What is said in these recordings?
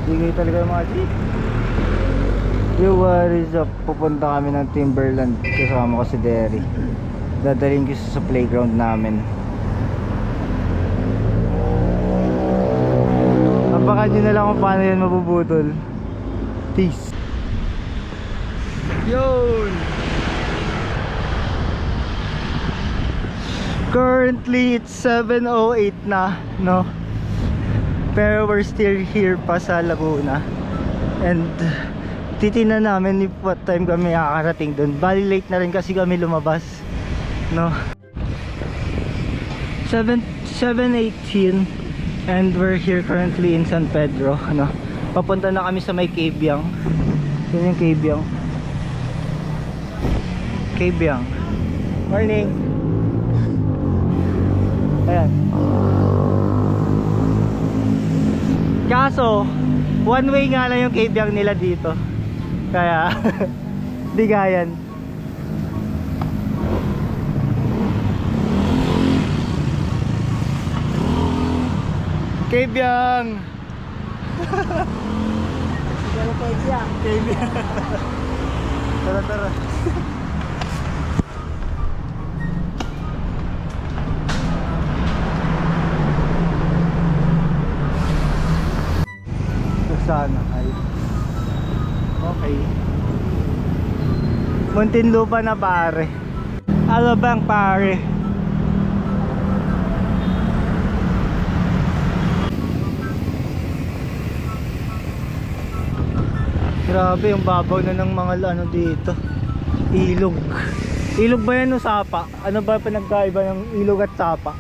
Bigay talaga yung mga jeep. Yo, what is up? Pupunta kami ng Timberland. Kasama ko si Derry. Dadalhin ko sa playground namin. Abangan nyo na lang kung paano yan mabubutol. Peace. Yun! Currently it's 7:08 na, no? Pero we're still here pa sa Laguna. And titingnan namin if what time kami makakarating doon. Bali late na rin kasi kami lumabas, no? 7:18 and we're here currently in San Pedro, ano? Papunta na kami sa may Cabiang. Yun yung Cabiang. Cabiang. Morning. Ayan. Kaso one way nga lang yung Cabiang nila dito. Kaya bigayan. Cabiang. Cabiang. Cabiang. Tara tara. Sana ay okay. Muntinlupa na pare. Ano bang pare? Grabe yung babaw na ng mga ano dito. Ilog. Ilog ba yan o sapa? Ano ba pinagkaiba ng ilog at sapa?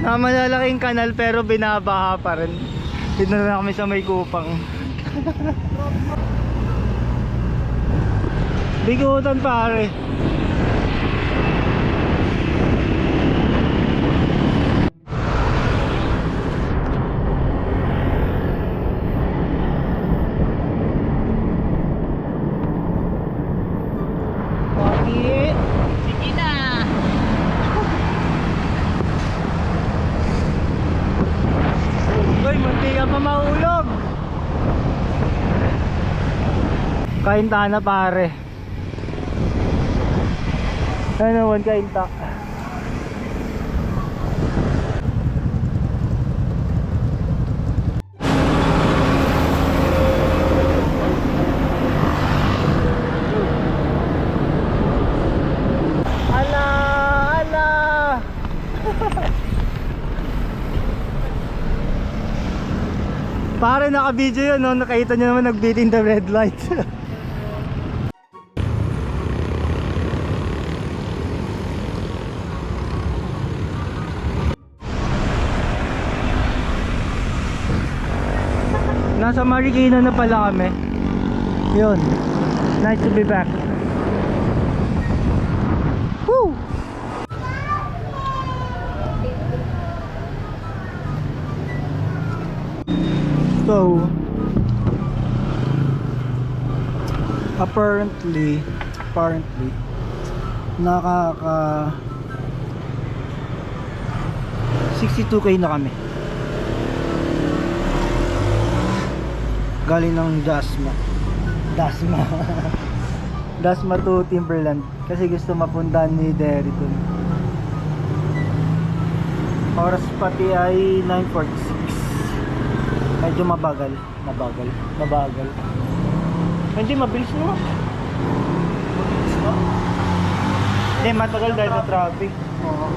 Na malalaking kanal pero binabaha pa rin. Dito na kami sa may Kupang. Bigutan pare. Okay. Sige na. Uy, munti ka pa mahulog. Kainta na pare. Ano naman kainta? Ala, ala. Pare naka-video yun, no? Nakita nyo naman nag-beating the red light. Nasa Marikina na pala kami. Yun. Nice to be back. Woo! So apparently nakaka 62k na kami galing ng Dasma to Timberland kasi gusto mapuntahan ni Derry dun. Oras pati ay 9:46. Medyo mabagal. Hindi, mabilis mo. Hindi, matagal dahil sa traffic. Oo.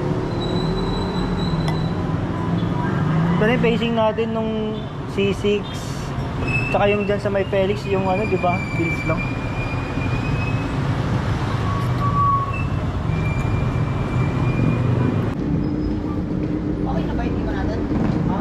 Ito na yung pacing natin nung C6 tsaka yung dyan sa may Felix, yung ano, di ba? Bilis lang. Okay na ba yung iba natin? Ha?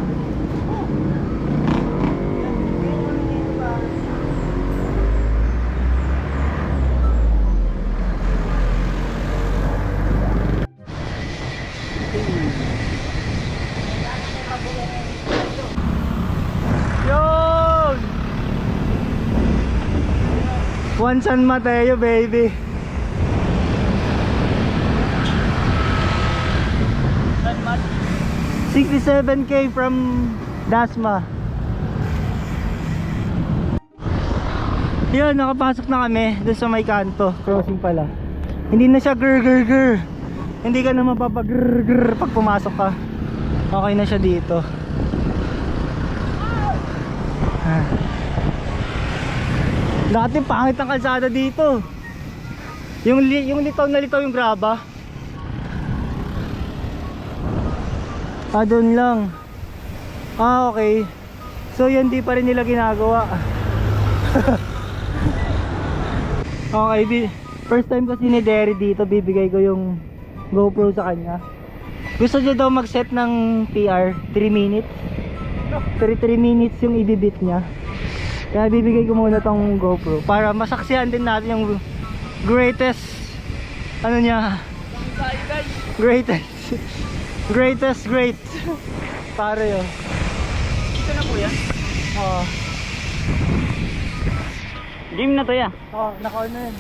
Yun! Juan San Mateo, baby. 67K from Dasma. Yun, nakapasok na kami dun sa may kanto. Crossing pala. Hindi na siya grr. Hindi ka na mapapag-grr pag pumasok ka. Okay na siya dito. Dati pangit ang kalsada dito. Yung litaw na litaw yung graba. Doon lang. Okay. So yan di pa rin nila ginagawa. Okay, first time kasi ni Derry dito, bibigay ko yung GoPro sa kanya. Gusto niya daw mag-set ng PR 3 minutes. 3 minutes yung ibibit niya. Kaya bibigay ko muna tong GoPro para masaksihan din natin yung greatest ano niya. Greatest great. Pare yun. Ito na po yan? Oo. Game na to ya. Oo, naka-on na yun.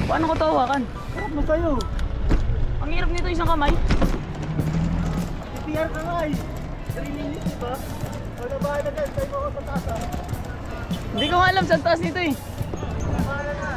Paano ko to hawakan? Harap mo sa'yo. Ang hirap nito isang kamay. PR ka nga eh. 3 minutes diba? Wala ba na dyan? Tayo ako sa taas ah. Hindi ko nga alam saan taas nito eh. Para na.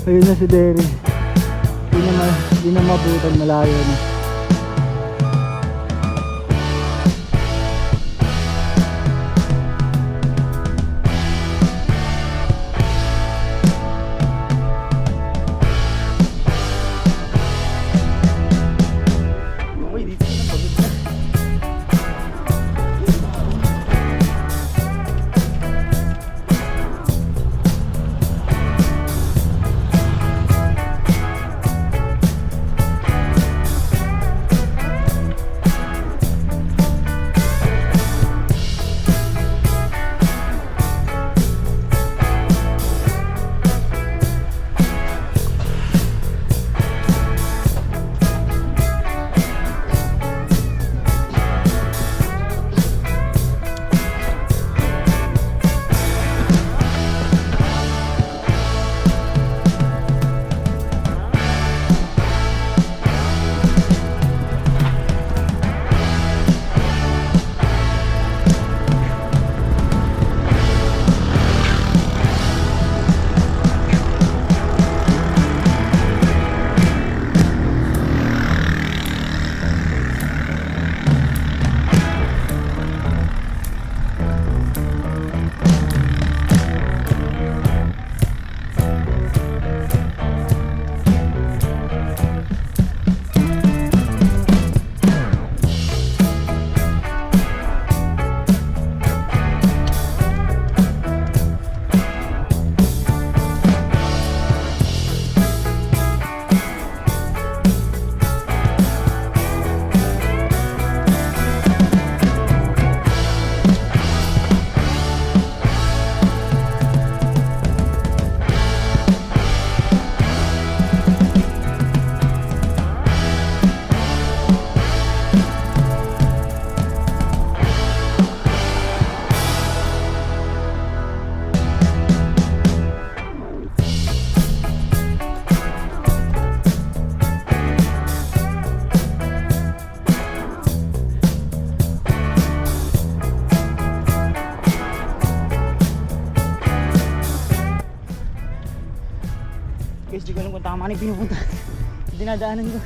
Ayun na si Derry. Di na mabutan, malayo na. Uy, dito na pagod na. Guys, di ko alam kung tama na yung pinupunta. Dinadaanan ko.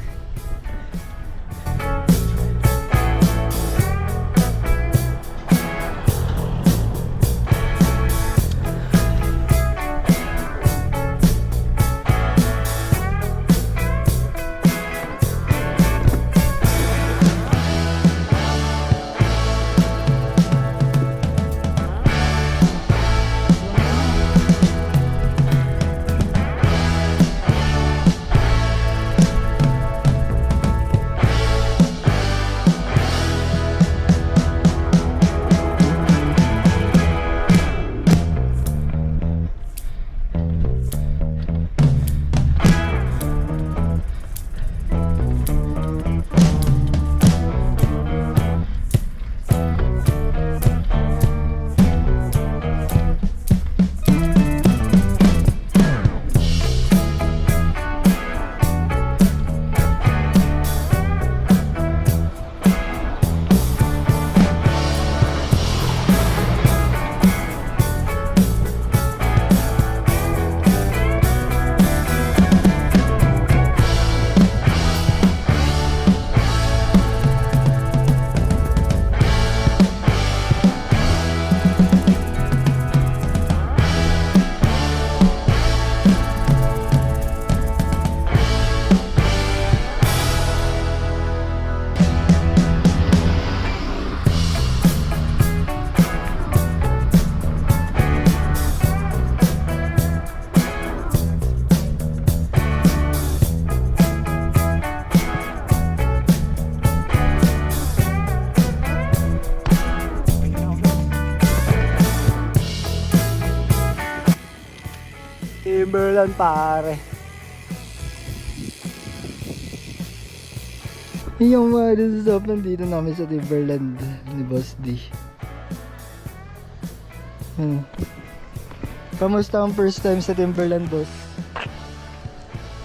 Timberland pare. Yung mga dun sa shop, nandito namin sa Timberland ni Boss D. Kamusta ang first time sa Timberland, boss?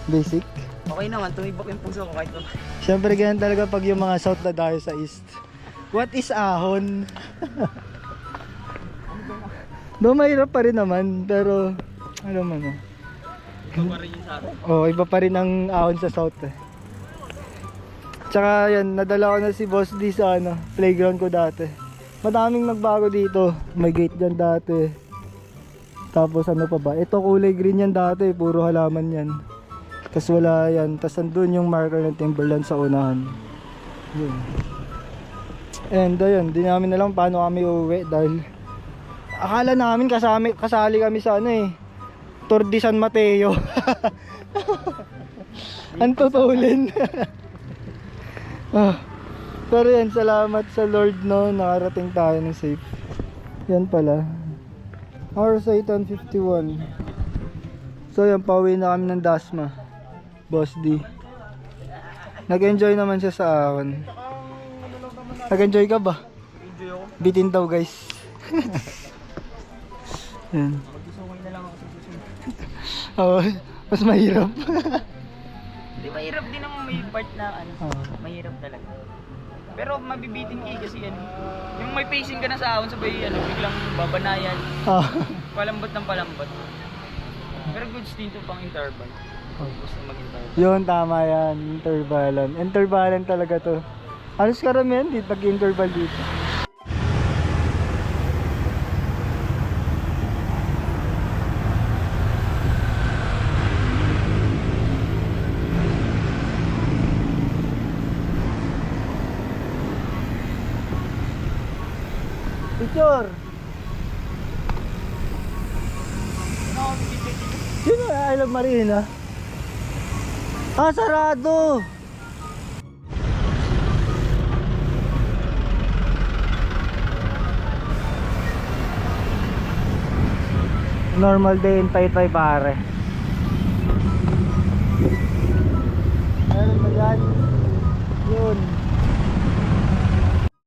Basic? Okay naman, tumibok yung puso ko kahit pa. Siyempre ganyan talaga pag yung mga south na tayo sa east. What is ahon? No, mahirap pa rin naman, pero ano man oh. Iba pa rin yung sa atin. Oh, iba pa rin ang ahon sa south eh. Tsaka yan, nadala ko na si Boss D sa ano, playground ko dati. Madaming nagbago dito. May gate dyan dati. Tapos ano pa ba? Ito kulay green yan dati, puro halaman yan. Tapos wala yan. Tapos andun yung marker ng Timberland sa unahan. Yun. And ayun, di namin alam paano kami uuwi dahil akala namin kasali kami sa ano eh, Tour de San Mateo. Ang tutulin. Pero yan, salamat sa Lord no, nakarating tayo ng safe. Yan pala. Hours 8:51. So yan, pauwi na kami ng Dasma. Boss D. Nag-enjoy naman siya sa akin. Nag-enjoy ka ba? Enjoy ako. Bitin daw guys. Yan. Magsusungay na lang ako sa susunod. Oo, mas mahirap. Di mahirap din ang may part na ano. Mahirap talaga. Pero mabibiting kasi yan. Yung may pacing ka na sa ahon, sabay ano, biglang babanayan. Palambot ng palambot. Pero goods din to pang interval. Gusto mag-interval. Yun, tama yan. Intervalan. Intervalan talaga to. Halos karamihan dito pag-interval dito. Picture! Sino I Love Marina? Ah, sarado! Normal day in Taytay pare. Ayun ba yan? Yun.